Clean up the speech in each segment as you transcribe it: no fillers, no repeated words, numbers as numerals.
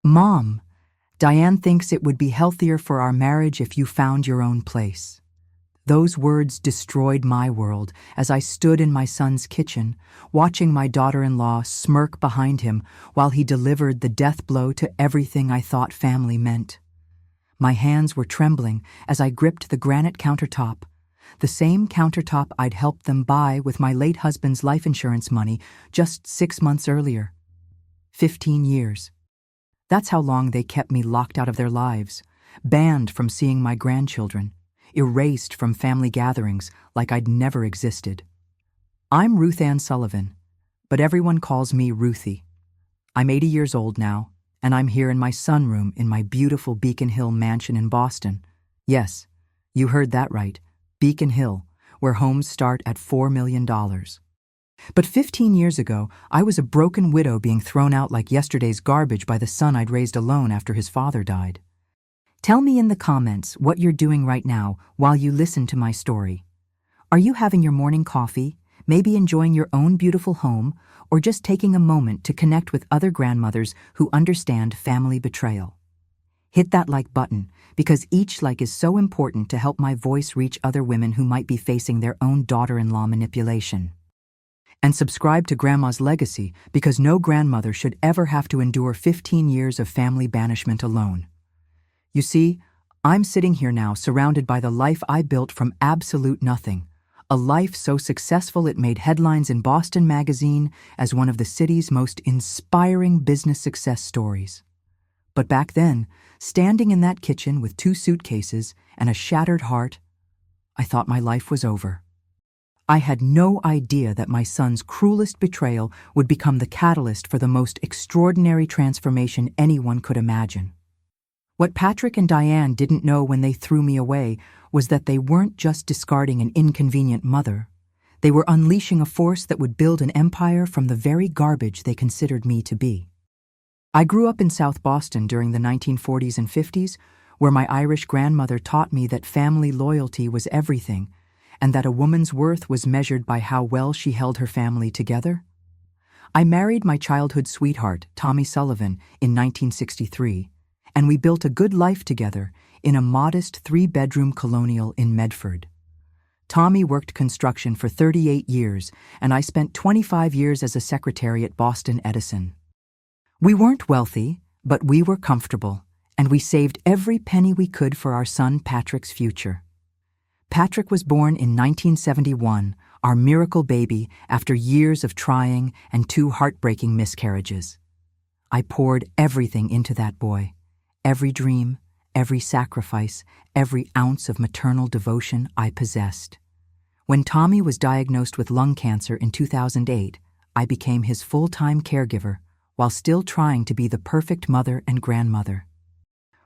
Mom, Diane thinks it would be healthier for our marriage if you found your own place. Those words destroyed my world as I stood in my son's kitchen, watching my daughter-in-law smirk behind him while he delivered the death blow to everything I thought family meant. My hands were trembling as I gripped the granite countertop, the same countertop I'd helped them buy with my late husband's life insurance money just 6 months earlier. 15 years. That's how long they kept me locked out of their lives, banned from seeing my grandchildren, erased from family gatherings like I'd never existed. I'm Ruth Ann Sullivan, but everyone calls me Ruthie. I'm 80 years old now, and I'm here in my sunroom in my beautiful Beacon Hill mansion in Boston. Yes, you heard that right, Beacon Hill, where homes start at $4 million. But 15 years ago, I was a broken widow being thrown out like yesterday's garbage by the son I'd raised alone after his father died. Tell me in the comments what you're doing right now while you listen to my story. Are you having your morning coffee, maybe enjoying your own beautiful home, or just taking a moment to connect with other grandmothers who understand family betrayal? Hit that like button, because each like is so important to help my voice reach other women who might be facing their own daughter-in-law manipulation. And subscribe to Grandma's Legacy, because no grandmother should ever have to endure 15 years of family banishment alone. You see, I'm sitting here now surrounded by the life I built from absolute nothing, a life so successful it made headlines in Boston Magazine as one of the city's most inspiring business success stories. But back then, standing in that kitchen with 2 suitcases and a shattered heart, I thought my life was over. I had no idea that my son's cruelest betrayal would become the catalyst for the most extraordinary transformation anyone could imagine. What Patrick and Diane didn't know when they threw me away was that they weren't just discarding an inconvenient mother. They were unleashing a force that would build an empire from the very garbage they considered me to be. I grew up in South Boston during the 1940s and 50s, where my Irish grandmother taught me that family loyalty was everything, and that a woman's worth was measured by how well she held her family together. I married my childhood sweetheart, Tommy Sullivan, in 1963, and we built a good life together in a modest 3-bedroom colonial in Medford. Tommy worked construction for 38 years, and I spent 25 years as a secretary at Boston Edison. We weren't wealthy, but we were comfortable, and we saved every penny we could for our son Patrick's future. Patrick was born in 1971, our miracle baby, after years of trying and 2 heartbreaking miscarriages. I poured everything into that boy. Every dream, every sacrifice, every ounce of maternal devotion I possessed. When Tommy was diagnosed with lung cancer in 2008, I became his full-time caregiver while still trying to be the perfect mother and grandmother.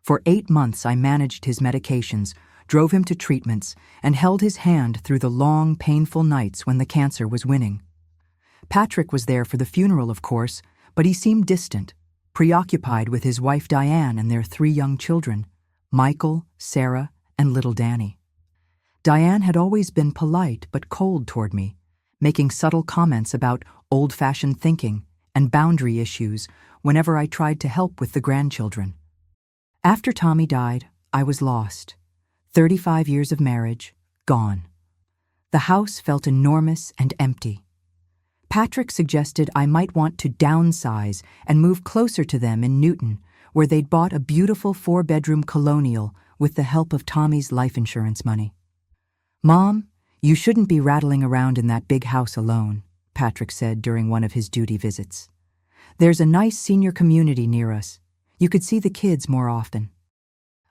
For 8 months I managed his medications, drove him to treatments, and held his hand through the long, painful nights when the cancer was winning. Patrick was there for the funeral, of course, but he seemed distant, preoccupied with his wife Diane and their 3 young children, Michael, Sarah, and little Danny. Diane had always been polite but cold toward me, making subtle comments about old-fashioned thinking and boundary issues whenever I tried to help with the grandchildren. After Tommy died, I was lost. 35 years of marriage, gone. The house felt enormous and empty. Patrick suggested I might want to downsize and move closer to them in Newton, where they'd bought a beautiful 4-bedroom colonial with the help of Tommy's life insurance money. "Mom, you shouldn't be rattling around in that big house alone," Patrick said during one of his duty visits. "There's a nice senior community near us. You could see the kids more often."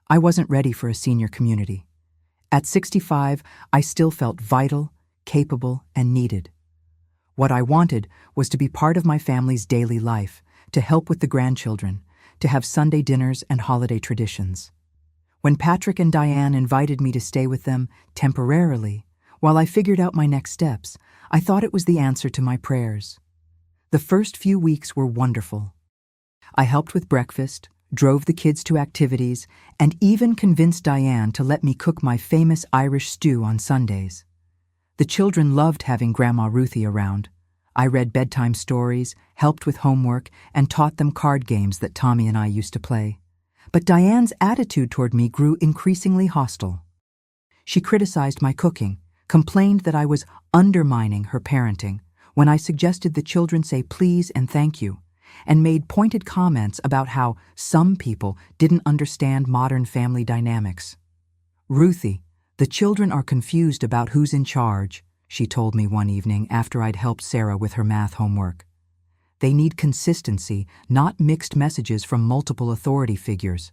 I wasn't ready for a senior community. At 65, I still felt vital, capable, and needed. What I wanted was to be part of my family's daily life, to help with the grandchildren, to have Sunday dinners and holiday traditions. When Patrick and Diane invited me to stay with them temporarily, while I figured out my next steps, I thought it was the answer to my prayers. The first few weeks were wonderful. I helped with breakfast, drove the kids to activities, and even convinced Diane to let me cook my famous Irish stew on Sundays. The children loved having Grandma Ruthie around. I read bedtime stories, helped with homework, and taught them card games that Tommy and I used to play. But Diane's attitude toward me grew increasingly hostile. She criticized my cooking, complained that I was undermining her parenting when I suggested the children say please and thank you, and made pointed comments about how some people didn't understand modern family dynamics. "Ruthie, the children are confused about who's in charge," she told me one evening after I'd helped Sarah with her math homework. "They need consistency, not mixed messages from multiple authority figures."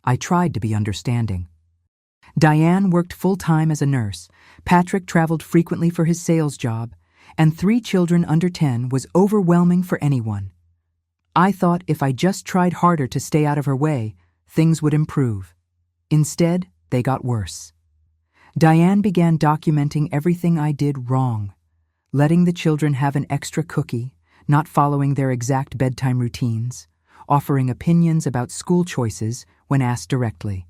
I tried to be understanding. Diane worked full-time as a nurse, Patrick traveled frequently for his sales job, and 3 children under 10 was overwhelming for anyone. I thought if I just tried harder to stay out of her way, things would improve. Instead, they got worse. Diane began documenting everything I did wrong, letting the children have an extra cookie, not following their exact bedtime routines, offering opinions about school choices when asked directly.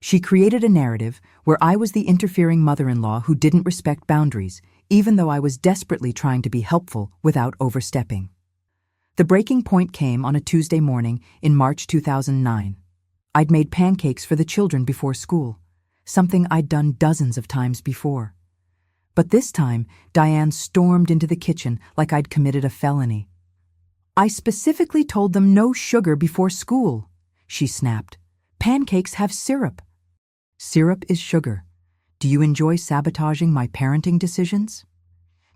She created a narrative where I was the interfering mother-in-law who didn't respect boundaries, even though I was desperately trying to be helpful without overstepping. The breaking point came on a Tuesday morning in March 2009. I'd made pancakes for the children before school, something I'd done dozens of times before. But this time, Diane stormed into the kitchen like I'd committed a felony. "I specifically told them no sugar before school," she snapped. "Pancakes have syrup." "Syrup is sugar. Do you enjoy sabotaging my parenting decisions?"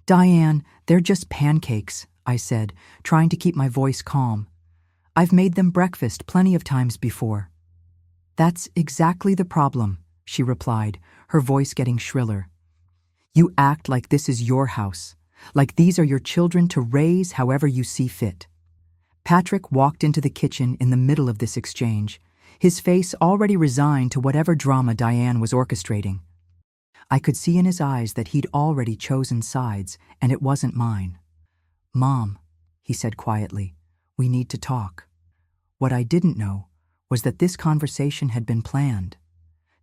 "Diane, they're just pancakes," I said, trying to keep my voice calm. "I've made them breakfast plenty of times before." "That's exactly the problem," she replied, her voice getting shriller. "You act like this is your house, like these are your children to raise however you see fit." Patrick walked into the kitchen in the middle of this exchange, his face already resigned to whatever drama Diane was orchestrating. I could see in his eyes that he'd already chosen sides, and it wasn't mine. "Mom," he said quietly, "we need to talk." What I didn't know was that this conversation had been planned.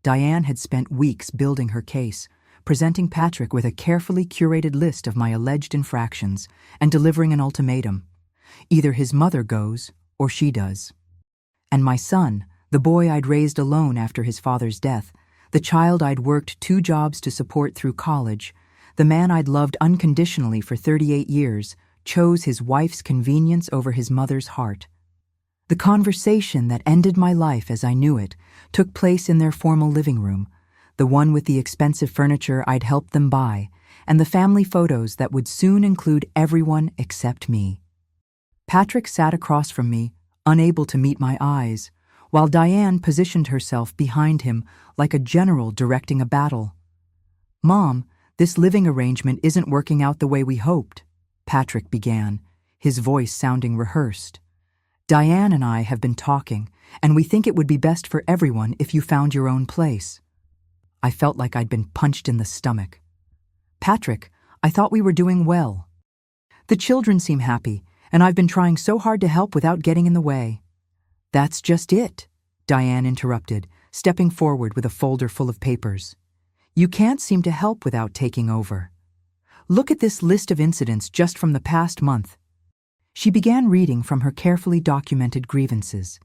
Diane had spent weeks building her case, presenting Patrick with a carefully curated list of my alleged infractions and delivering an ultimatum. Either his mother goes or she does. And my son, the boy I'd raised alone after his father's death, the child I'd worked 2 jobs to support through college, the man I'd loved unconditionally for 38 years, chose his wife's convenience over his mother's heart. The conversation that ended my life as I knew it took place in their formal living room, the one with the expensive furniture I'd helped them buy, and the family photos that would soon include everyone except me. Patrick sat across from me, unable to meet my eyes, while Diane positioned herself behind him like a general directing a battle. "Mom, this living arrangement isn't working out the way we hoped," Patrick began, his voice sounding rehearsed. "Diane and I have been talking, and we think it would be best for everyone if you found your own place." I felt like I'd been punched in the stomach. "Patrick, I thought we were doing well." "The children seem happy, and I've been trying so hard to help without getting in the way." "That's just it," Diane interrupted, stepping forward with a folder full of papers. "You can't seem to help without taking over. Look at this list of incidents just from the past month." She began reading from her carefully documented grievances.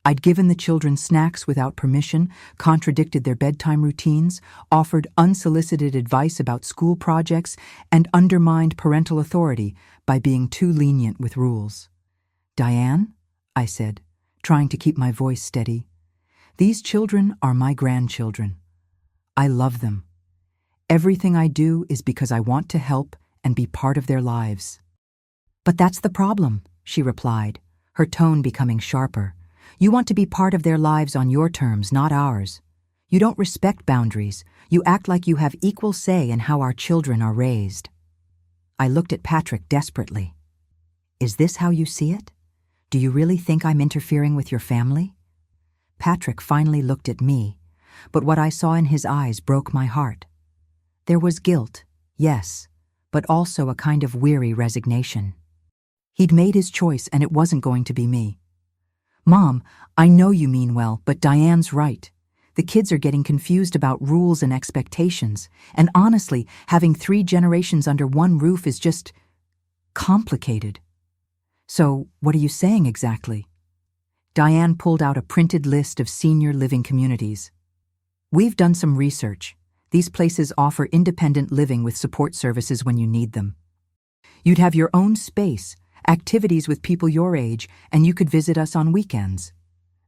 I'd given the children snacks without permission, contradicted their bedtime routines, offered unsolicited advice about school projects, and undermined parental authority by being too lenient with rules. "Diane," I said, trying to keep my voice steady, "these children are my grandchildren. I love them. Everything I do is because I want to help and be part of their lives." "But that's the problem," she replied, her tone becoming sharper. "You want to be part of their lives on your terms, not ours. You don't respect boundaries. You act like you have equal say in how our children are raised." I looked at Patrick desperately. "Is this how you see it? Do you really think I'm interfering with your family?" Patrick finally looked at me, but what I saw in his eyes broke my heart. There was guilt, yes, but also a kind of weary resignation. He'd made his choice and it wasn't going to be me. "Mom, I know you mean well, but Diane's right. The kids are getting confused about rules and expectations, and honestly, having 3 generations under one roof is just Complicated. So, what are you saying exactly? Diane pulled out a printed list of senior living communities. We've done some research. These places offer independent living with support services when you need them. You'd have your own space, activities with people your age, and you could visit us on weekends.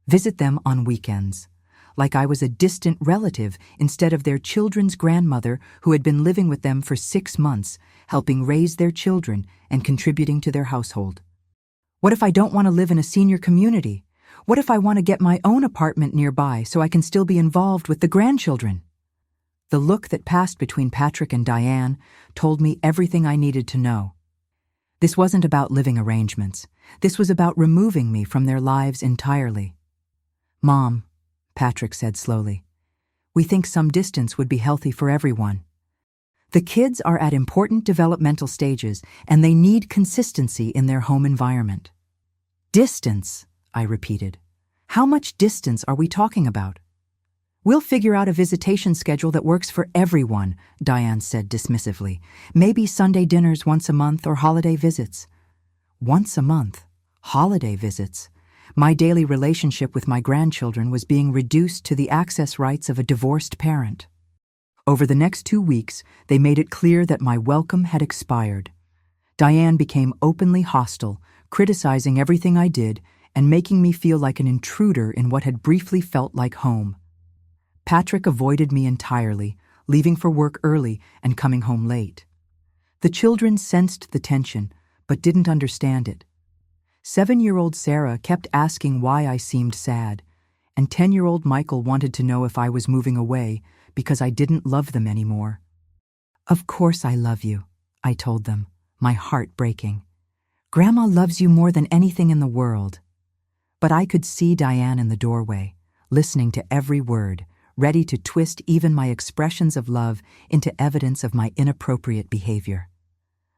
Visit them on weekends. Like I was a distant relative instead of their children's grandmother who had been living with them for 6 months, helping raise their children and contributing to their household. What if I don't want to live in a senior community? What if I want to get my own apartment nearby so I can still be involved with the grandchildren? The look that passed between Patrick and Diane told me everything I needed to know. This wasn't about living arrangements. This was about removing me from their lives entirely. Mom, Patrick said slowly, we think some distance would be healthy for everyone. The kids are at important developmental stages and they need consistency in their home environment. Distance, I repeated. How much distance are we talking about? We'll figure out a visitation schedule that works for everyone, Diane said dismissively. Maybe Sunday dinners once a month or holiday visits. Once a month? Holiday visits? My daily relationship with my grandchildren was being reduced to the access rights of a divorced parent. Over the next 2 weeks, they made it clear that my welcome had expired. Diane became openly hostile, criticizing everything I did and making me feel like an intruder in what had briefly felt like home. Patrick avoided me entirely, leaving for work early and coming home late. The children sensed the tension, but didn't understand it. 7-year-old Sarah kept asking why I seemed sad, and 10-year-old Michael wanted to know if I was moving away because I didn't love them anymore. Of course I love you, I told them, my heart breaking. Grandma loves you more than anything in the world. But I could see Diane in the doorway, listening to every word, ready to twist even my expressions of love into evidence of my inappropriate behavior.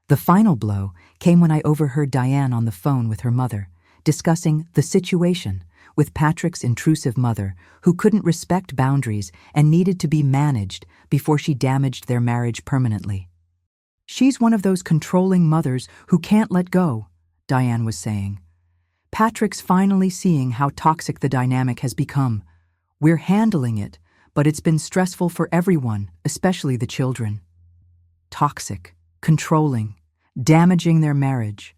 The final blow came when I overheard Diane on the phone with her mother, discussing the situation with Patrick's intrusive mother, who couldn't respect boundaries and needed to be managed before she damaged their marriage permanently. She's one of those controlling mothers who can't let go, Diane was saying. Patrick's finally seeing how toxic the dynamic has become. We're handling it, but it's been stressful for everyone, especially the children. Toxic, controlling, damaging their marriage.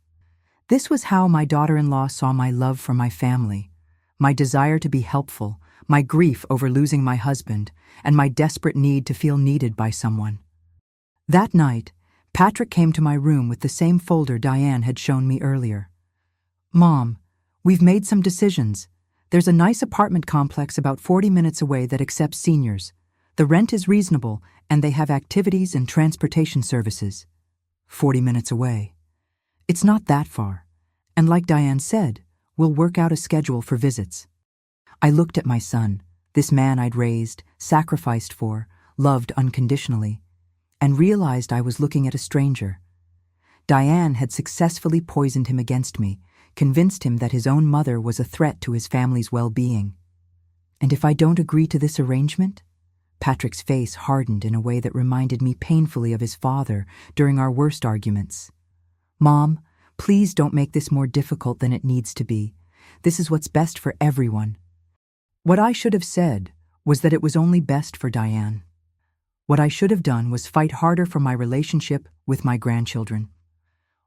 This was how my daughter-in-law saw my love for my family, my desire to be helpful, my grief over losing my husband, and my desperate need to feel needed by someone. That night, Patrick came to my room with the same folder Diane had shown me earlier. Mom, we've made some decisions. There's a nice apartment complex about 40 minutes away that accepts seniors. The rent is reasonable, and they have activities and transportation services. 40 minutes away. It's not that far. And like Diane said, we'll work out a schedule for visits. I looked at my son, this man I'd raised, sacrificed for, loved unconditionally, and realized I was looking at a stranger. Diane had successfully poisoned him against me, convinced him that his own mother was a threat to his family's well-being. And if I don't agree to this arrangement? Patrick's face hardened in a way that reminded me painfully of his father during our worst arguments. Mom, please don't make this more difficult than it needs to be. This is what's best for everyone. What I should have said was that it was only best for Diane. What I should have done was fight harder for my relationship with my grandchildren.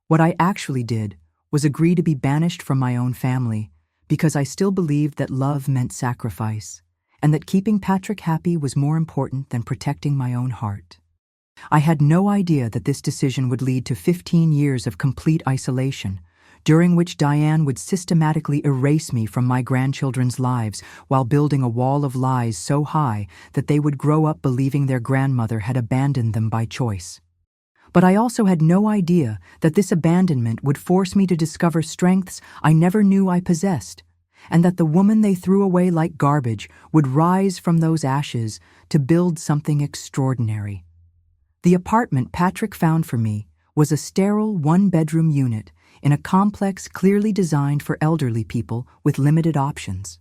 What I actually did was agree to be banished from my own family because I still believed that love meant sacrifice, and that keeping Patrick happy was more important than protecting my own heart. I had no idea that this decision would lead to 15 years of complete isolation, during which Diane would systematically erase me from my grandchildren's lives while building a wall of lies so high that they would grow up believing their grandmother had abandoned them by choice. But I also had no idea that this abandonment would force me to discover strengths I never knew I possessed, and that the woman they threw away like garbage would rise from those ashes to build something extraordinary. The apartment Patrick found for me was a sterile one-bedroom unit in a complex clearly designed for elderly people with limited options.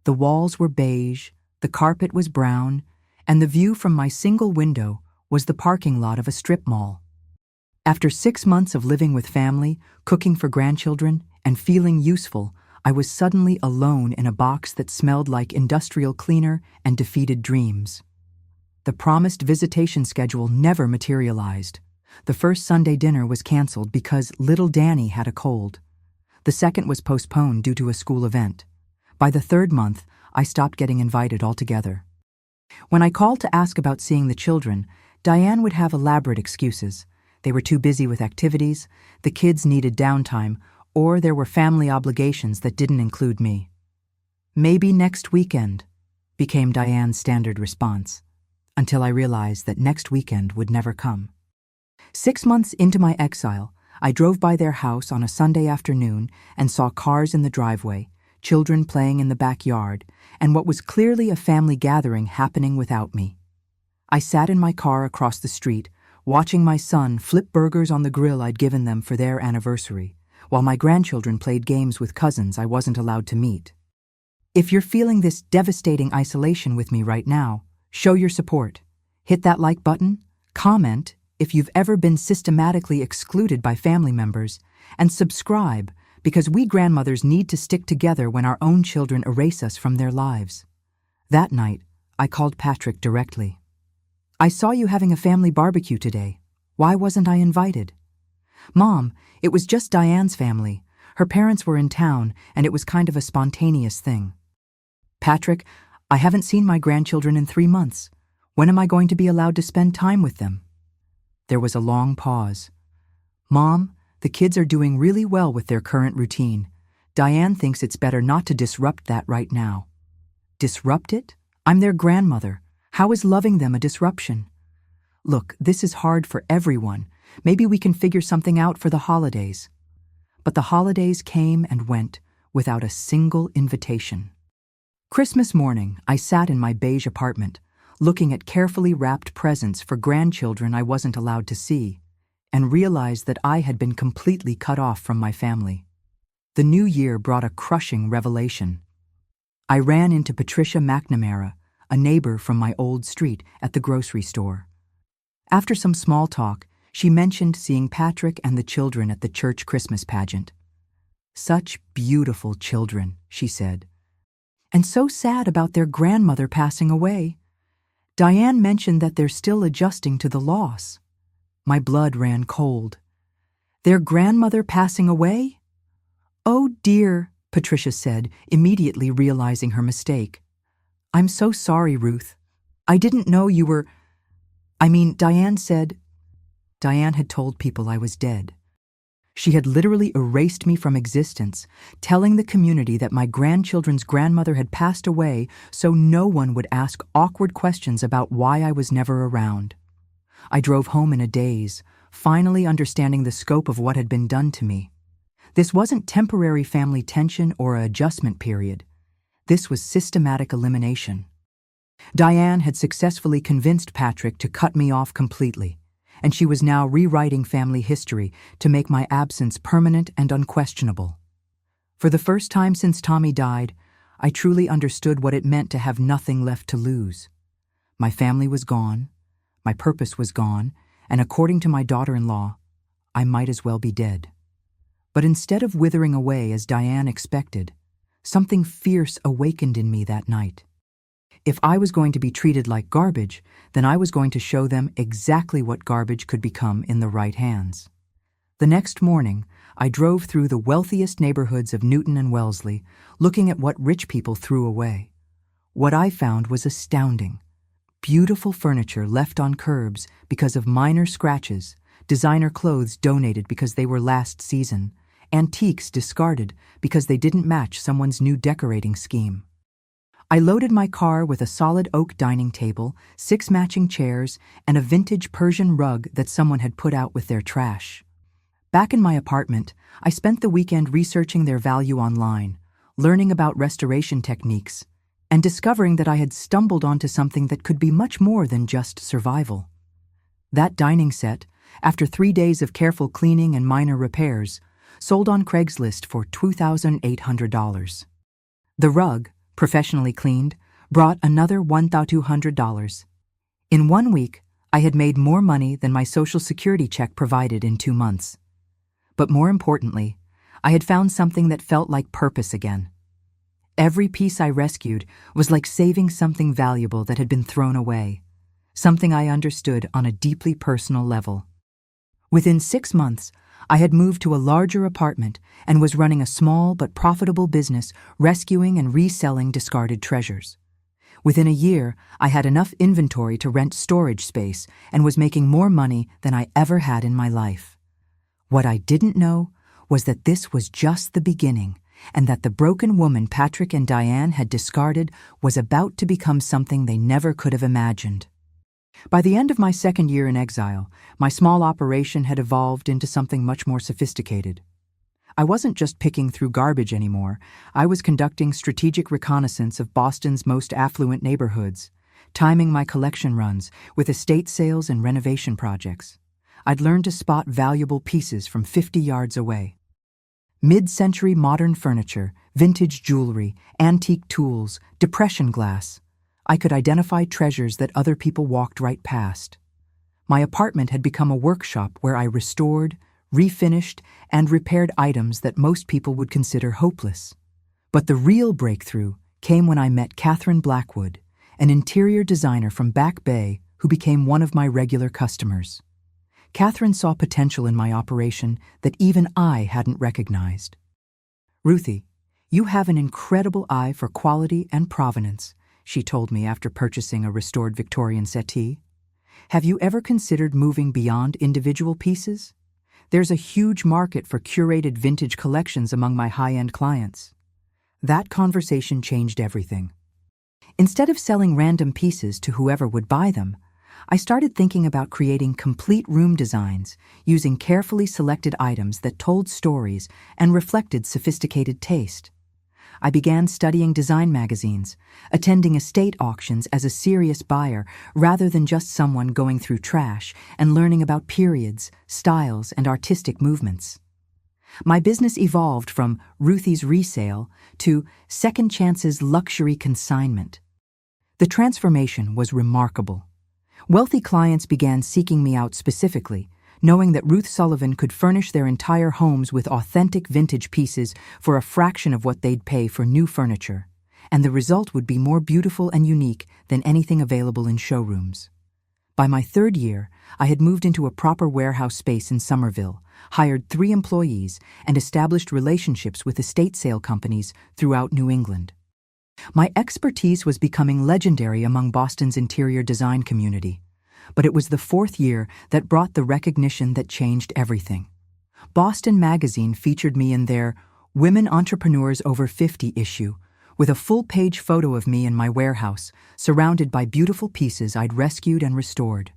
The walls were beige, the carpet was brown, and the view from my single window was the parking lot of a strip mall. After 6 months of living with family, cooking for grandchildren, and feeling useful, I was suddenly alone in a box that smelled like industrial cleaner and defeated dreams. The promised visitation schedule never materialized. The first Sunday dinner was canceled because little Danny had a cold. The second was postponed due to a school event. By the third month, I stopped getting invited altogether. When I called to ask about seeing the children, Diane would have elaborate excuses. They were too busy with activities, the kids needed downtime, or there were family obligations that didn't include me. "Maybe next weekend," became Diane's standard response, until I realized that next weekend would never come. 6 months into my exile, I drove by their house on a Sunday afternoon and saw cars in the driveway, children playing in the backyard, and what was clearly a family gathering happening without me. I sat in my car across the street, watching my son flip burgers on the grill I'd given them for their anniversary, while my grandchildren played games with cousins I wasn't allowed to meet. If you're feeling this devastating isolation with me right now, show your support. Hit that like button, comment if you've ever been systematically excluded by family members, and subscribe because we grandmothers need to stick together when our own children erase us from their lives. That night, I called Patrick directly. "I saw you having a family barbecue today. Why wasn't I invited?" "Mom, it was just Diane's family. Her parents were in town, and it was kind of a spontaneous thing." "Patrick, I haven't seen my grandchildren in 3 months. When am I going to be allowed to spend time with them?" There was a long pause. "Mom, the kids are doing really well with their current routine. Diane thinks it's better not to disrupt that right now." "Disrupt it? I'm their grandmother. How is loving them a disruption?" "Look, this is hard for everyone. Maybe we can figure something out for the holidays." But the holidays came and went without a single invitation. Christmas morning, I sat in my beige apartment, looking at carefully wrapped presents for grandchildren I wasn't allowed to see, and realized that I had been completely cut off from my family. The new year brought a crushing revelation. I ran into Patricia McNamara, a neighbor from my old street, at the grocery store. After some small talk, she mentioned seeing Patrick and the children at the church Christmas pageant. "Such beautiful children," she said. "And so sad about their grandmother passing away. Diane mentioned that they're still adjusting to the loss." My blood ran cold. "Their grandmother passing away?" "Oh dear," Patricia said, immediately realizing her mistake. "I'm so sorry, Ruth. I didn't know you were... Diane said..." Diane had told people I was dead. She had literally erased me from existence, telling the community that my grandchildren's grandmother had passed away so no one would ask awkward questions about why I was never around. I drove home in a daze, finally understanding the scope of what had been done to me. This wasn't temporary family tension or an adjustment period. This was systematic elimination. Diane had successfully convinced Patrick to cut me off completely, and she was now rewriting family history to make my absence permanent and unquestionable. For the first time since Tommy died, I truly understood what it meant to have nothing left to lose. My family was gone, my purpose was gone, and according to my daughter-in-law, I might as well be dead. But instead of withering away as Diane expected, something fierce awakened in me that night. If I was going to be treated like garbage, then I was going to show them exactly what garbage could become in the right hands. The next morning, I drove through the wealthiest neighborhoods of Newton and Wellesley, looking at what rich people threw away. What I found was astounding. Beautiful furniture left on curbs because of minor scratches, designer clothes donated because they were last season, antiques discarded because they didn't match someone's new decorating scheme. I loaded my car with a solid oak dining table, 6 matching chairs, and a vintage Persian rug that someone had put out with their trash. Back in my apartment, I spent the weekend researching their value online, learning about restoration techniques, and discovering that I had stumbled onto something that could be much more than just survival. That dining set, after 3 days of careful cleaning and minor repairs, sold on Craigslist for $2,800. The rug, professionally cleaned, brought another $1,200. In 1 week, I had made more money than my Social Security check provided in 2 months. But more importantly, I had found something that felt like purpose again. Every piece I rescued was like saving something valuable that had been thrown away, something I understood on a deeply personal level. Within 6 months, I had moved to a larger apartment and was running a small but profitable business rescuing and reselling discarded treasures. Within a year, I had enough inventory to rent storage space and was making more money than I ever had in my life. What I didn't know was that this was just the beginning, and that the broken woman Patrick and Diane had discarded was about to become something they never could have imagined. By the end of my second year in exile, my small operation had evolved into something much more sophisticated. I wasn't just picking through garbage anymore. I was conducting strategic reconnaissance of Boston's most affluent neighborhoods, timing my collection runs with estate sales and renovation projects. I'd learned to spot valuable pieces from 50 yards away. Mid-century modern furniture, vintage jewelry, antique tools, depression glass. I could identify treasures that other people walked right past. My apartment had become a workshop where I restored, refinished, and repaired items that most people would consider hopeless. But the real breakthrough came when I met Catherine Blackwood, an interior designer from Back Bay who became one of my regular customers. Catherine saw potential in my operation that even I hadn't recognized. "Ruthie, you have an incredible eye for quality and provenance," she told me after purchasing a restored Victorian settee. "Have you ever considered moving beyond individual pieces? There's a huge market for curated vintage collections among my high-end clients." That conversation changed everything. Instead of selling random pieces to whoever would buy them, I started thinking about creating complete room designs using carefully selected items that told stories and reflected sophisticated taste. I began studying design magazines, attending estate auctions as a serious buyer rather than just someone going through trash, and learning about periods, styles, and artistic movements. My business evolved from Ruthie's Resale to Second Chance's Luxury Consignment. The transformation was remarkable. Wealthy clients began seeking me out specifically, knowing that Ruth Sullivan could furnish their entire homes with authentic vintage pieces for a fraction of what they'd pay for new furniture, and the result would be more beautiful and unique than anything available in showrooms. By my third year, I had moved into a proper warehouse space in Somerville, hired 3 employees, and established relationships with estate sale companies throughout New England. My expertise was becoming legendary among Boston's interior design community. But it was the 4th year that brought the recognition that changed everything. Boston Magazine featured me in their Women Entrepreneurs Over 50 issue, with a full-page photo of me in my warehouse, surrounded by beautiful pieces I'd rescued and restored.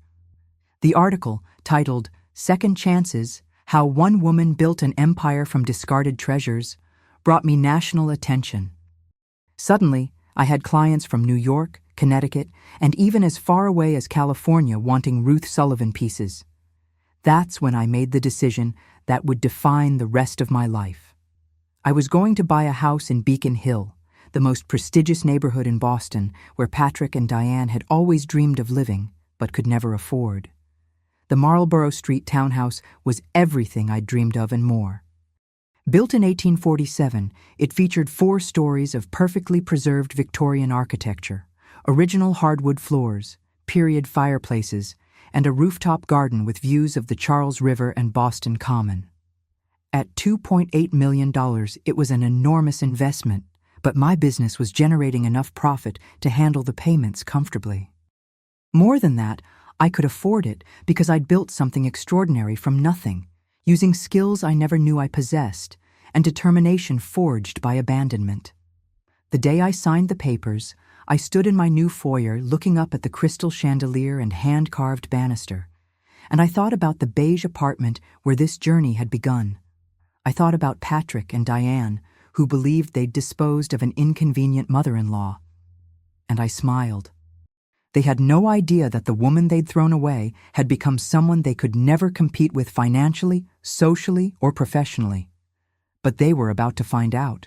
The article, titled Second Chances: How One Woman Built an Empire from Discarded Treasures, brought me national attention. Suddenly, I had clients from New York, Connecticut, and even as far away as California wanting Ruth Sullivan pieces. That's when I made the decision that would define the rest of my life. I was going to buy a house in Beacon Hill, the most prestigious neighborhood in Boston, where Patrick and Diane had always dreamed of living, but could never afford. The Marlborough Street townhouse was everything I'd dreamed of and more. Built in 1847, it featured 4 stories of perfectly preserved Victorian architecture, original hardwood floors, period fireplaces, and a rooftop garden with views of the Charles River and Boston Common. At $2.8 million, it was an enormous investment, but my business was generating enough profit to handle the payments comfortably. More than that, I could afford it because I'd built something extraordinary from nothing, using skills I never knew I possessed, and determination forged by abandonment. The day I signed the papers, I stood in my new foyer looking up at the crystal chandelier and hand-carved banister, and I thought about the beige apartment where this journey had begun. I thought about Patrick and Diane, who believed they'd disposed of an inconvenient mother-in-law. And I smiled. They had no idea that the woman they'd thrown away had become someone they could never compete with financially, socially, or professionally. But they were about to find out.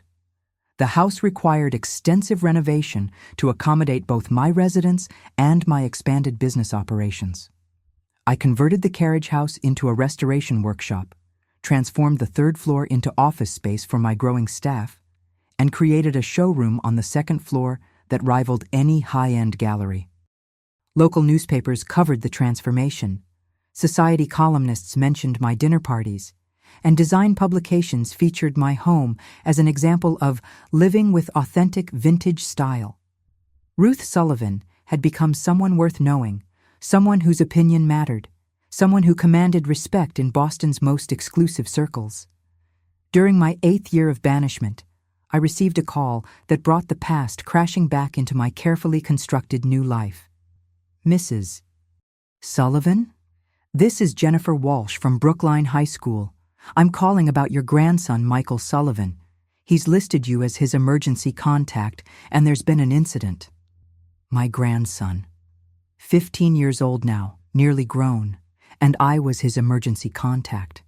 The house required extensive renovation to accommodate both my residence and my expanded business operations. I converted the carriage house into a restoration workshop, transformed the third floor into office space for my growing staff, and created a showroom on the second floor that rivaled any high-end gallery. Local newspapers covered the transformation. Society columnists mentioned my dinner parties, and design publications featured my home as an example of living with authentic vintage style. Ruth Sullivan had become someone worth knowing, someone whose opinion mattered, someone who commanded respect in Boston's most exclusive circles. During my 8th year of banishment, I received a call that brought the past crashing back into my carefully constructed new life. Mrs. Sullivan? This is Jennifer Walsh from Brookline High School. I'm calling about your grandson, Michael Sullivan. He's listed you as his emergency contact, and there's been an incident. My grandson. 15 years old now, nearly grown, and I was his emergency contact.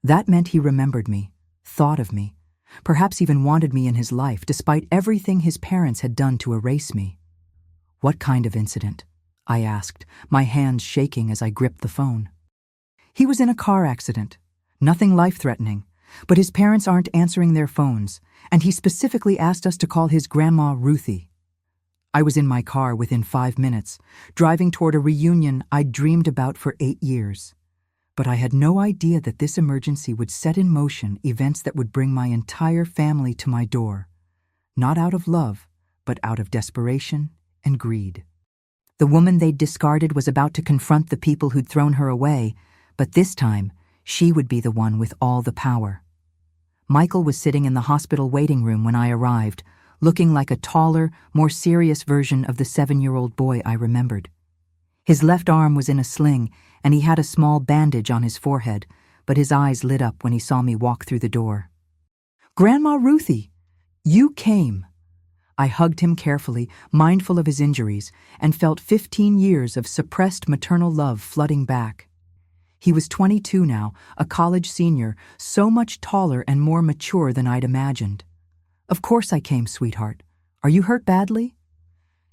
That meant he remembered me, thought of me, perhaps even wanted me in his life despite everything his parents had done to erase me. What kind of incident? I asked, my hands shaking as I gripped the phone. He was in a car accident. Nothing life-threatening, but his parents aren't answering their phones, and he specifically asked us to call his grandma Ruthie. I was in my car within 5 minutes, driving toward a reunion I'd dreamed about for 8 years. But I had no idea that this emergency would set in motion events that would bring my entire family to my door. Not out of love, but out of desperation and greed. The woman they'd discarded was about to confront the people who'd thrown her away, but this time, she would be the one with all the power. Michael was sitting in the hospital waiting room when I arrived, looking like a taller, more serious version of the 7-year-old boy I remembered. His left arm was in a sling, and he had a small bandage on his forehead, but his eyes lit up when he saw me walk through the door. "Grandma Ruthie, you came." I hugged him carefully, mindful of his injuries, and felt 15 years of suppressed maternal love flooding back. He was 22 now, a college senior, so much taller and more mature than I'd imagined. "Of course I came, sweetheart. Are you hurt badly?"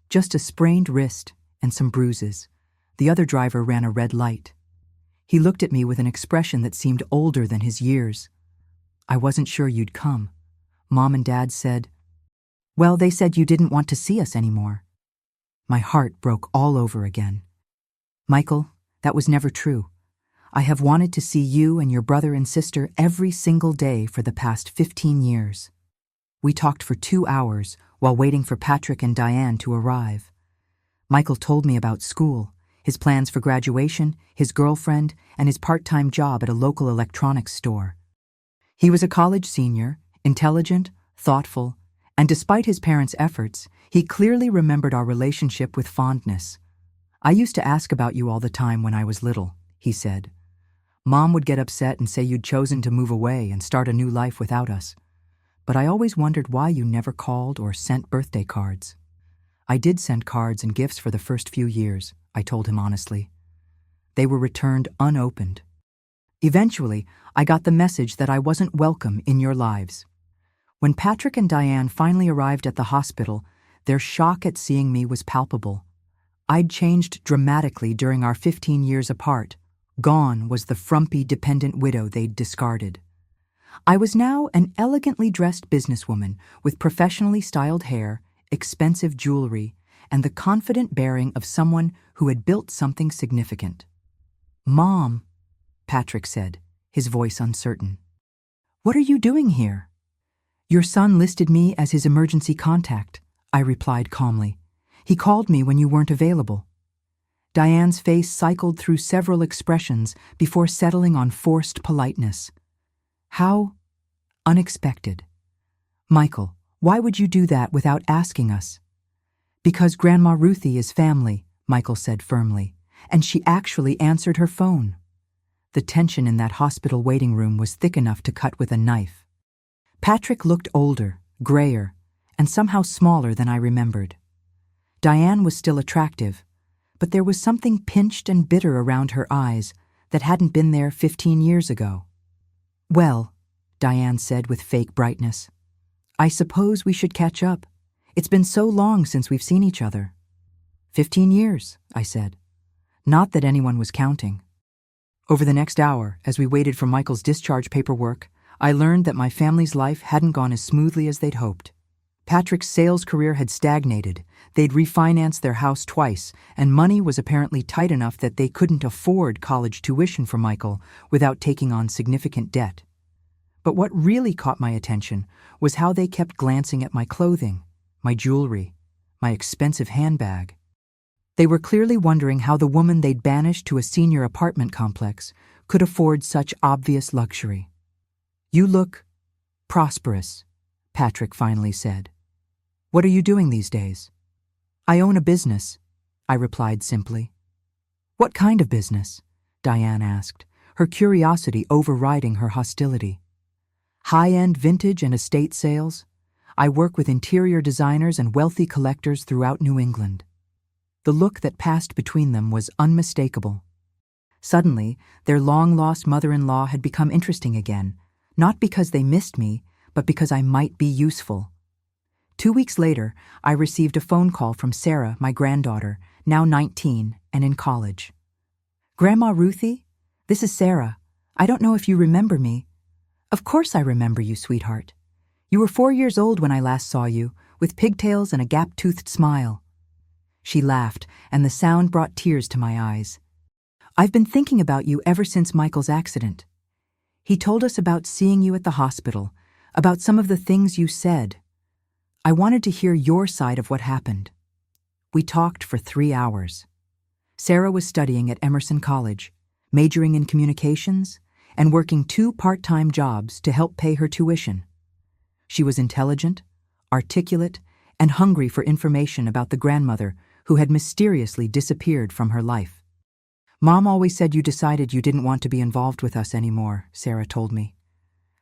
"Just a sprained wrist and some bruises." The other driver ran a red light. He looked at me with an expression that seemed older than his years. "I wasn't sure you'd come. Mom and Dad said..." "Well, they said you didn't want to see us anymore." My heart broke all over again. "Michael, that was never true. I have wanted to see you and your brother and sister every single day for the past 15 years. We talked for 2 hours while waiting for Patrick and Diane to arrive. Michael told me about school, his plans for graduation, his girlfriend, and his part-time job at a local electronics store. He was a college senior, intelligent, thoughtful, and despite his parents' efforts, he clearly remembered our relationship with fondness. "I used to ask about you all the time when I was little," he said. "Mom would get upset and say you'd chosen to move away and start a new life without us. But I always wondered why you never called or sent birthday cards." "I did send cards and gifts for the first few years," I told him honestly. "They were returned unopened. Eventually, I got the message that I wasn't welcome in your lives." When Patrick and Diane finally arrived at the hospital, their shock at seeing me was palpable. I'd changed dramatically during our 15 years apart. Gone was the frumpy, dependent widow they'd discarded. I was now an elegantly dressed businesswoman with professionally styled hair, expensive jewelry, and the confident bearing of someone who had built something significant. "Mom," Patrick said, his voice uncertain. "What are you doing here?" "Your son listed me as his emergency contact," I replied calmly. "He called me when you weren't available." Diane's face cycled through several expressions before settling on forced politeness. "How unexpected. Michael, why would you do that without asking us?" "Because Grandma Ruthie is family," Michael said firmly, and she actually answered her phone. The tension in that hospital waiting room was thick enough to cut with a knife. Patrick looked older, grayer, and somehow smaller than I remembered. Diane was still attractive, but there was something pinched and bitter around her eyes that hadn't been there 15 years ago. "Well," Diane said with fake brightness, "I suppose we should catch up. It's been so long since we've seen each other." 15 years, I said. Not that anyone was counting. Over the next hour, as we waited for Michael's discharge paperwork, I learned that my family's life hadn't gone as smoothly as they'd hoped. Patrick's sales career had stagnated. They'd refinanced their house twice, and money was apparently tight enough that they couldn't afford college tuition for Michael without taking on significant debt. But what really caught my attention was how they kept glancing at my clothing, my jewelry, my expensive handbag. They were clearly wondering how the woman they'd banished to a senior apartment complex could afford such obvious luxury. "You look prosperous," Patrick finally said. "What are you doing these days?" "I own a business," I replied simply. "What kind of business?" Diane asked, her curiosity overriding her hostility. "High-end vintage and estate sales. I work with interior designers and wealthy collectors throughout New England." The look that passed between them was unmistakable. Suddenly, their long-lost mother-in-law had become interesting again, not because they missed me, but because I might be useful. 2 weeks later, I received a phone call from Sarah, my granddaughter, now 19 and in college. "Grandma Ruthie, this is Sarah. I don't know if you remember me." "Of course I remember you, sweetheart. You were 4 years old when I last saw you, with pigtails and a gap-toothed smile." She laughed, and the sound brought tears to my eyes. "I've been thinking about you ever since Michael's accident. He told us about seeing you at the hospital, about some of the things you said. I wanted to hear your side of what happened." We talked for 3 hours. Sarah was studying at Emerson College, majoring in communications, and working 2 part-time jobs to help pay her tuition. She was intelligent, articulate, and hungry for information about the grandmother who had mysteriously disappeared from her life. "Mom always said you decided you didn't want to be involved with us anymore," Sarah told me.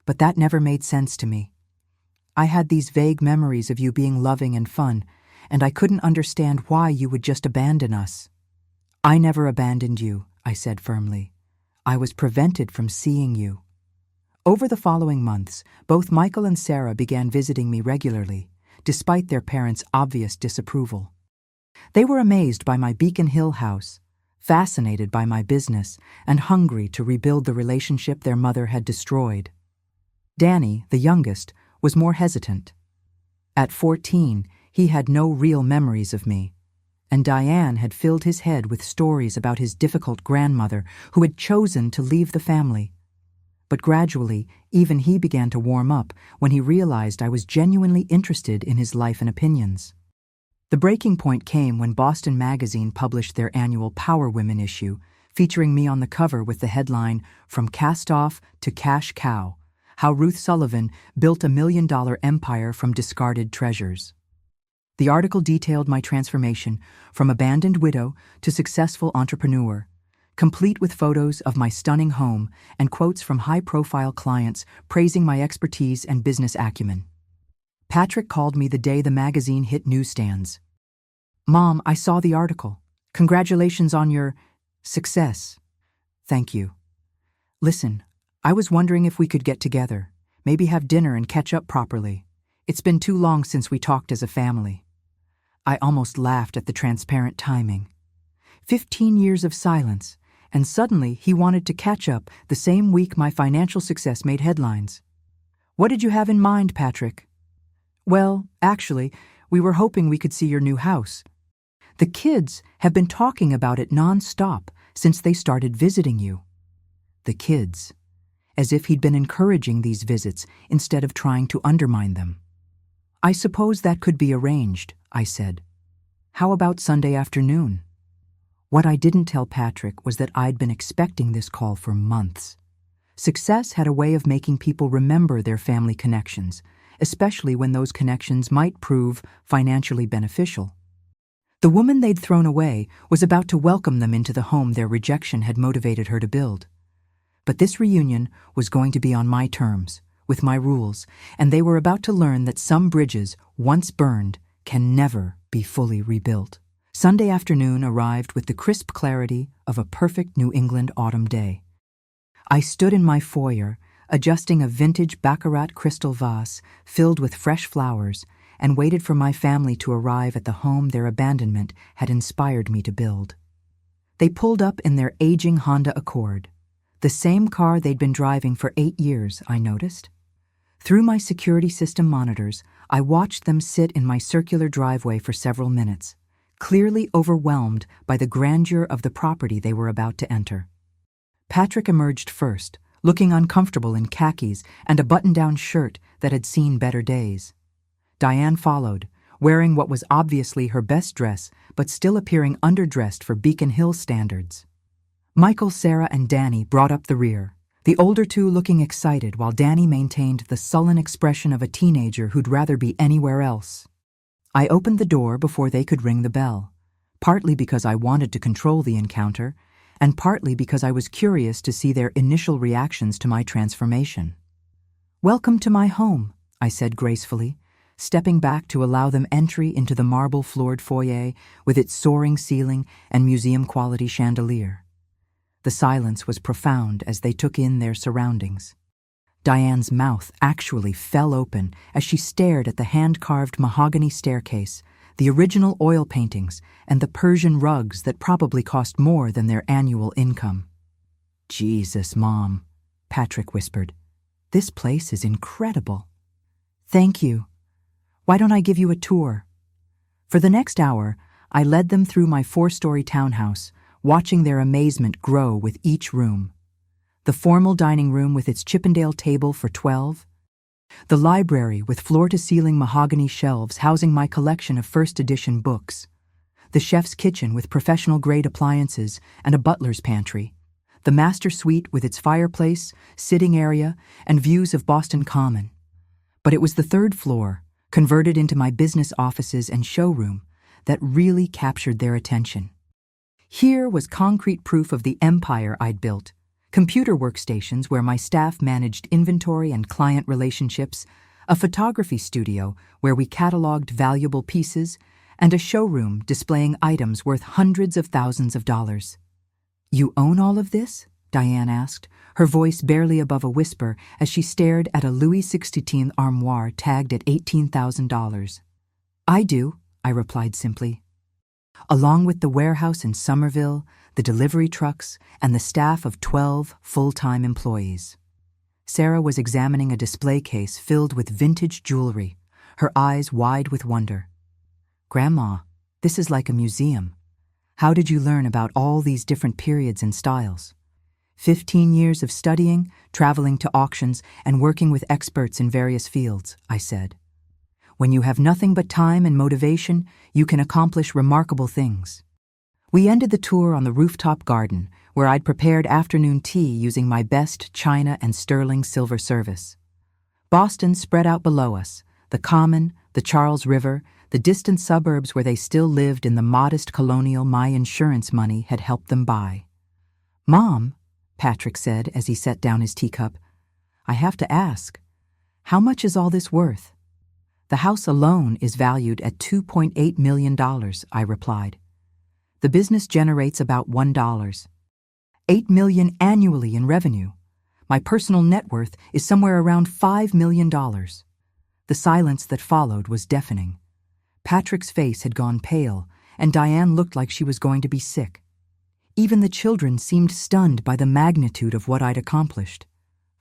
"But that never made sense to me. I had these vague memories of you being loving and fun, and I couldn't understand why you would just abandon us." "I never abandoned you," I said firmly. "I was prevented from seeing you." Over the following months, both Michael and Sarah began visiting me regularly, despite their parents' obvious disapproval. They were amazed by my Beacon Hill house, fascinated by my business, and hungry to rebuild the relationship their mother had destroyed. Danny, the youngest, was more hesitant. At 14, he had no real memories of me, and Diane had filled his head with stories about his difficult grandmother who had chosen to leave the family. But gradually, even he began to warm up when he realized I was genuinely interested in his life and opinions. The breaking point came when Boston Magazine published their annual Power Women issue, featuring me on the cover with the headline, "From Cast Off to Cash Cow: How Ruth Sullivan Built a $1 million Empire from Discarded Treasures." The article detailed my transformation from abandoned widow to successful entrepreneur, complete with photos of my stunning home and quotes from high-profile clients praising my expertise and business acumen. Patrick called me the day the magazine hit newsstands. "Mom, I saw the article. Congratulations on your success." "Thank you. Listen, I was wondering if we could get together, maybe have dinner and catch up properly. It's been too long since we talked as a family." I almost laughed at the transparent timing. 15 years of silence, and suddenly he wanted to catch up the same week my financial success made headlines. "What did you have in mind, Patrick?" "Well, actually, we were hoping we could see your new house. The kids have been talking about it non-stop since they started visiting you." The kids, as if he'd been encouraging these visits instead of trying to undermine them. "I suppose that could be arranged," I said. "How about Sunday afternoon?" What I didn't tell Patrick was that I'd been expecting this call for months. Success had a way of making people remember their family connections, especially when those connections might prove financially beneficial. The woman they'd thrown away was about to welcome them into the home their rejection had motivated her to build. But this reunion was going to be on my terms, with my rules, and they were about to learn that some bridges, once burned, can never be fully rebuilt. Sunday afternoon arrived with the crisp clarity of a perfect New England autumn day. I stood in my foyer, adjusting a vintage Baccarat crystal vase filled with fresh flowers, and waited for my family to arrive at the home their abandonment had inspired me to build. They pulled up in their aging Honda Accord, The same car they'd been driving for 8 years, I noticed. Through my security system monitors, I watched them sit in my circular driveway for several minutes, clearly overwhelmed by the grandeur of the property they were about to enter. Patrick emerged first, looking uncomfortable in khakis and a button-down shirt that had seen better days. Diane followed, wearing what was obviously her best dress, but still appearing underdressed for Beacon Hill standards. Michael, Sarah, and Danny brought up the rear, the older two looking excited while Danny maintained the sullen expression of a teenager who'd rather be anywhere else. I opened the door before they could ring the bell, partly because I wanted to control the encounter, and partly because I was curious to see their initial reactions to my transformation. "Welcome to my home," I said gracefully, stepping back to allow them entry into the marble-floored foyer with its soaring ceiling and museum-quality chandelier. The silence was profound as they took in their surroundings. Diane's mouth actually fell open as she stared at the hand-carved mahogany staircase, the original oil paintings, and the Persian rugs that probably cost more than their annual income. "Jesus, Mom," Patrick whispered. "This place is incredible." "Thank you. Why don't I give you a tour?" For the next hour, I led them through my 4-story townhouse, watching their amazement grow with each room. The formal dining room with its Chippendale table for 12, the library with floor-to-ceiling mahogany shelves housing my collection of first-edition books, the chef's kitchen with professional-grade appliances and a butler's pantry, the master suite with its fireplace, sitting area, and views of Boston Common. But it was the 3rd floor, converted into my business offices and showroom, that really captured their attention. Here was concrete proof of the empire I'd built: computer workstations where my staff managed inventory and client relationships, a photography studio where we cataloged valuable pieces, and a showroom displaying items worth hundreds of thousands of dollars. "You own all of this?" Diane asked, her voice barely above a whisper as she stared at a Louis XVI armoire tagged at $18,000. "I do," I replied simply. Along with the warehouse in Somerville, the delivery trucks, and the staff of 12 full-time employees. Sarah was examining a display case filled with vintage jewelry, her eyes wide with wonder. "Grandma, this is like a museum. How did you learn about all these different periods and styles?" 15 years of studying, traveling to auctions, and working with experts in various fields, I said. When you have nothing but time and motivation, you can accomplish remarkable things. We ended the tour on the rooftop garden, where I'd prepared afternoon tea using my best china and sterling silver service. Boston spread out below us, the Common, the Charles River, the distant suburbs where they still lived in the modest colonial my insurance money had helped them buy. "Mom," Patrick said as he set down his teacup, "I have to ask, how much is all this worth?" "The house alone is valued at $2.8 million, I replied. "The business generates about $1. $8 million annually in revenue. My personal net worth is somewhere around $5 million. The silence that followed was deafening. Patrick's face had gone pale, and Diane looked like she was going to be sick. Even the children seemed stunned by the magnitude of what I'd accomplished.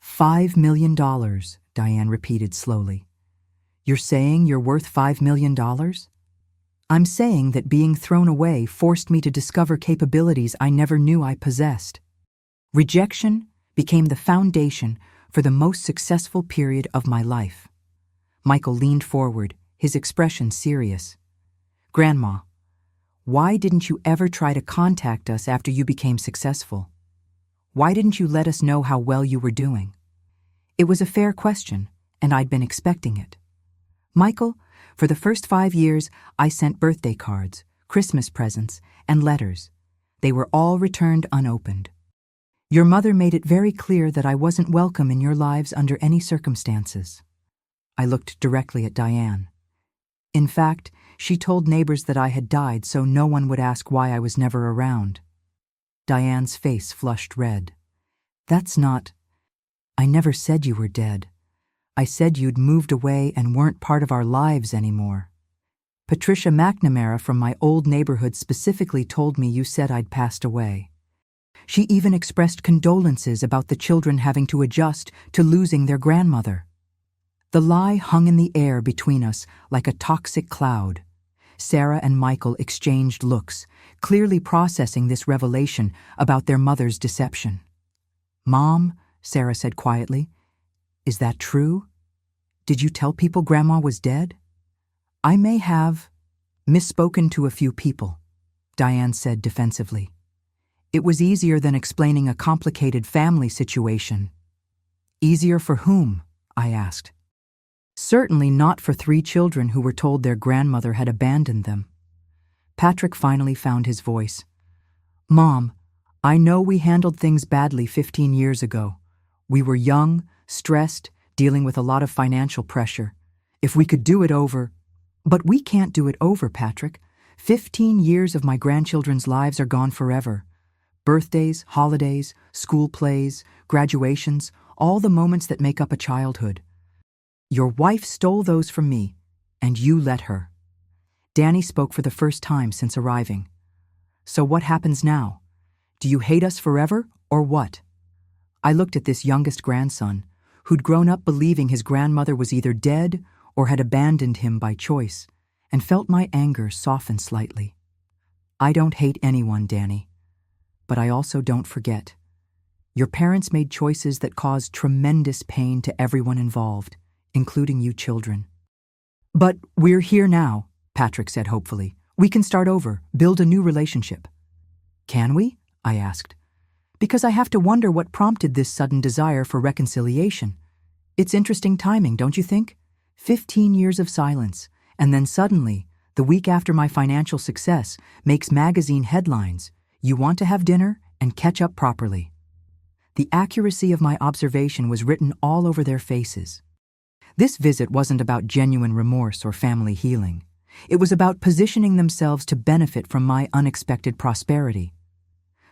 $5 million, Diane repeated slowly. "You're saying you're worth $5 million? "I'm saying that being thrown away forced me to discover capabilities I never knew I possessed. Rejection became the foundation for the most successful period of my life." Michael leaned forward, his expression serious. "Grandma, why didn't you ever try to contact us after you became successful? Why didn't you let us know how well you were doing?" It was a fair question, and I'd been expecting it. "Michael, for the first 5 years, I sent birthday cards, Christmas presents, and letters. They were all returned unopened. Your mother made it very clear that I wasn't welcome in your lives under any circumstances." I looked directly at Diane. In fact, she told neighbors that I had died so no one would ask why I was never around. Diane's face flushed red. "That's not... I never said you were dead. I said you'd moved away and weren't part of our lives anymore. Patricia McNamara from my old neighborhood specifically told me you said I'd passed away. She even expressed condolences about the children having to adjust to losing their grandmother. The lie hung in the air between us like a toxic cloud. Sarah and Michael exchanged looks, clearly processing this revelation about their mother's deception. "Mom," Sarah said quietly, "is that true? Did you tell people Grandma was dead?" "I may have misspoken to a few people," Diane said defensively. "It was easier than explaining a complicated family situation." "Easier for whom?" I asked. "Certainly not for 3 children who were told their grandmother had abandoned them." Patrick finally found his voice. "Mom, I know we handled things badly 15 years ago. We were young, stressed, dealing with a lot of financial pressure. If we could do it over—" "But we can't do it over, Patrick. 15 years of my grandchildren's lives are gone forever. Birthdays, holidays, school plays, graduations, all the moments that make up a childhood. Your wife stole those from me, and you let her." Danny spoke for the first time since arriving. "So what happens now? Do you hate us forever, or what?" I looked at this youngest grandson, who'd grown up believing his grandmother was either dead or had abandoned him by choice, and felt my anger soften slightly. "I don't hate anyone, Danny. But I also don't forget. Your parents made choices that caused tremendous pain to everyone involved, including you children." "But we're here now," Patrick said hopefully. "We can start over, build a new relationship." "Can we?" I asked. "Because I have to wonder what prompted this sudden desire for reconciliation. It's interesting timing, don't you think? 15 years of silence, and then suddenly, the week after my financial success makes magazine headlines, you want to have dinner and catch up properly." The accuracy of my observation was written all over their faces. This visit wasn't about genuine remorse or family healing. It was about positioning themselves to benefit from my unexpected prosperity.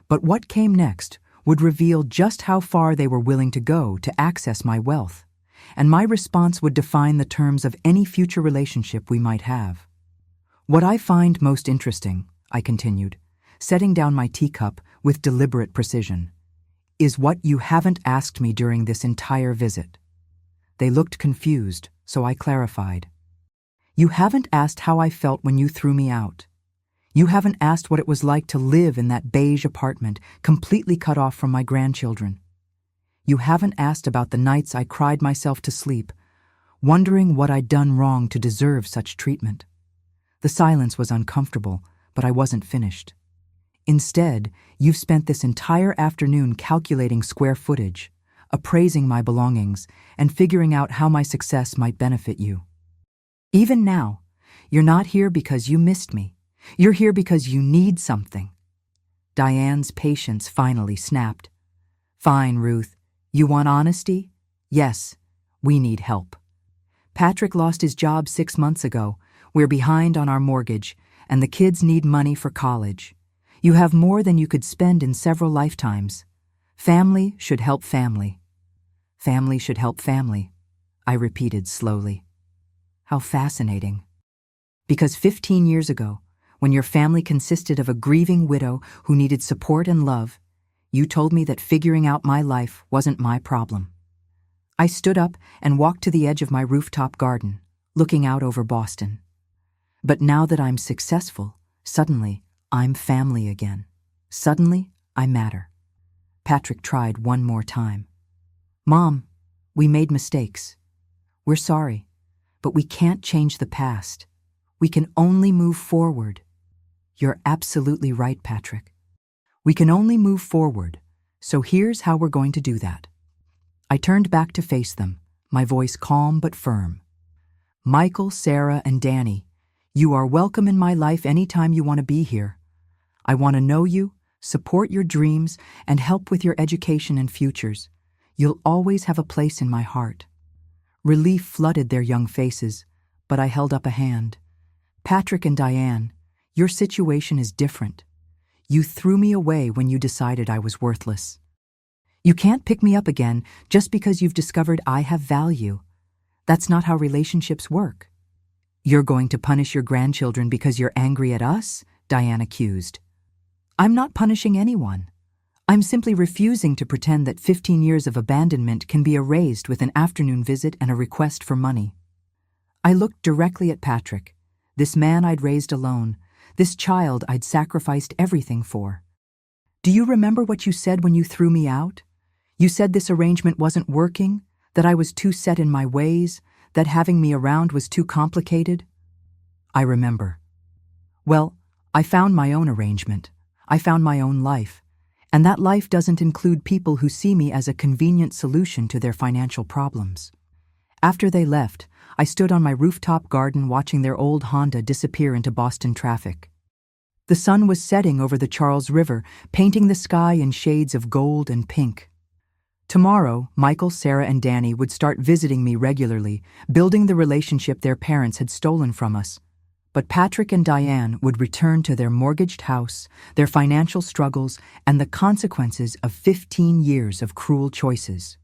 But what came next would reveal just how far they were willing to go to access my wealth, and my response would define the terms of any future relationship we might have. "What I find most interesting," I continued, setting down my teacup with deliberate precision, "is what you haven't asked me during this entire visit." They looked confused, so I clarified. "You haven't asked how I felt when you threw me out. You haven't asked what it was like to live in that beige apartment, completely cut off from my grandchildren. You haven't asked about the nights I cried myself to sleep, wondering what I'd done wrong to deserve such treatment." The silence was uncomfortable, but I wasn't finished. "Instead, you've spent this entire afternoon calculating square footage, appraising my belongings, and figuring out how my success might benefit you. Even now, you're not here because you missed me. You're here because you need something." Diane's patience finally snapped. "Fine, Ruth. You want honesty? Yes, we need help. Patrick lost his job 6 months ago. We're behind on our mortgage, and the kids need money for college. You have more than you could spend in several lifetimes. Family should help family. Family should help family," I repeated slowly. How fascinating. Because 15 years ago, when your family consisted of a grieving widow who needed support and love, you told me that figuring out my life wasn't my problem. I stood up and walked to the edge of my rooftop garden, looking out over Boston. But now that I'm successful, suddenly I'm family again. Suddenly I matter. Patrick tried one more time. "Mom, we made mistakes. We're sorry, but we can't change the past. We can only move forward." "You're absolutely right, Patrick. We can only move forward, so here's how we're going to do that." I turned back to face them, my voice calm but firm. "Michael, Sarah, and Danny, you are welcome in my life anytime you want to be here. I want to know you, support your dreams, and help with your education and futures. You'll always have a place in my heart." Relief flooded their young faces, but I held up a hand. "Patrick and Diane, your situation is different. You threw me away when you decided I was worthless. You can't pick me up again just because you've discovered I have value. That's not how relationships work." "You're going to punish your grandchildren because you're angry at us?" Diane accused. "I'm not punishing anyone. I'm simply refusing to pretend that 15 years of abandonment can be erased with an afternoon visit and a request for money. I looked directly at Patrick, this man I'd raised alone, this child I'd sacrificed everything for. Do you remember what you said when you threw me out? You said this arrangement wasn't working, that I was too set in my ways, that having me around was too complicated? I remember. Well, I found my own arrangement. I found my own life. And that life doesn't include people who see me as a convenient solution to their financial problems. After they left, I stood on my rooftop garden watching their old Honda disappear into Boston traffic. The sun was setting over the Charles River, painting the sky in shades of gold and pink. Tomorrow, Michael, Sarah, and Danny would start visiting me regularly, building the relationship their parents had stolen from us. But Patrick and Diane would return to their mortgaged house, their financial struggles, and the consequences of 15 years of cruel choices.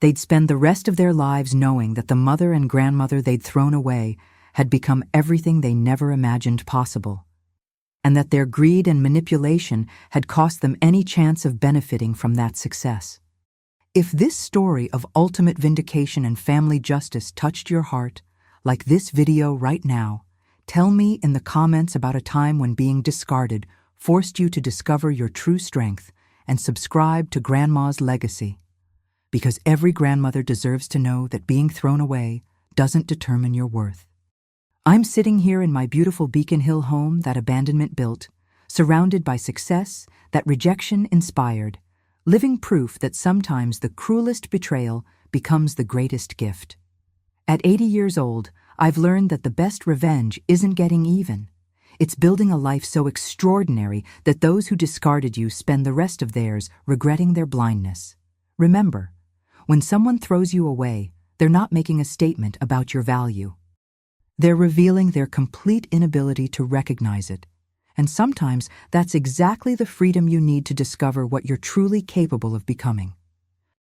They'd spend the rest of their lives knowing that the mother and grandmother they'd thrown away had become everything they never imagined possible, and that their greed and manipulation had cost them any chance of benefiting from that success. If this story of ultimate vindication and family justice touched your heart, like this video right now, tell me in the comments about a time when being discarded forced you to discover your true strength and subscribe to Grandma's legacy. Because every grandmother deserves to know that being thrown away doesn't determine your worth. I'm sitting here in my beautiful Beacon Hill home that abandonment built, surrounded by success that rejection inspired, living proof that sometimes the cruelest betrayal becomes the greatest gift. At 80 years old, I've learned that the best revenge isn't getting even. It's building a life so extraordinary that those who discarded you spend the rest of theirs regretting their blindness. Remember, when someone throws you away, they're not making a statement about your value. They're revealing their complete inability to recognize it. And sometimes that's exactly the freedom you need to discover what you're truly capable of becoming.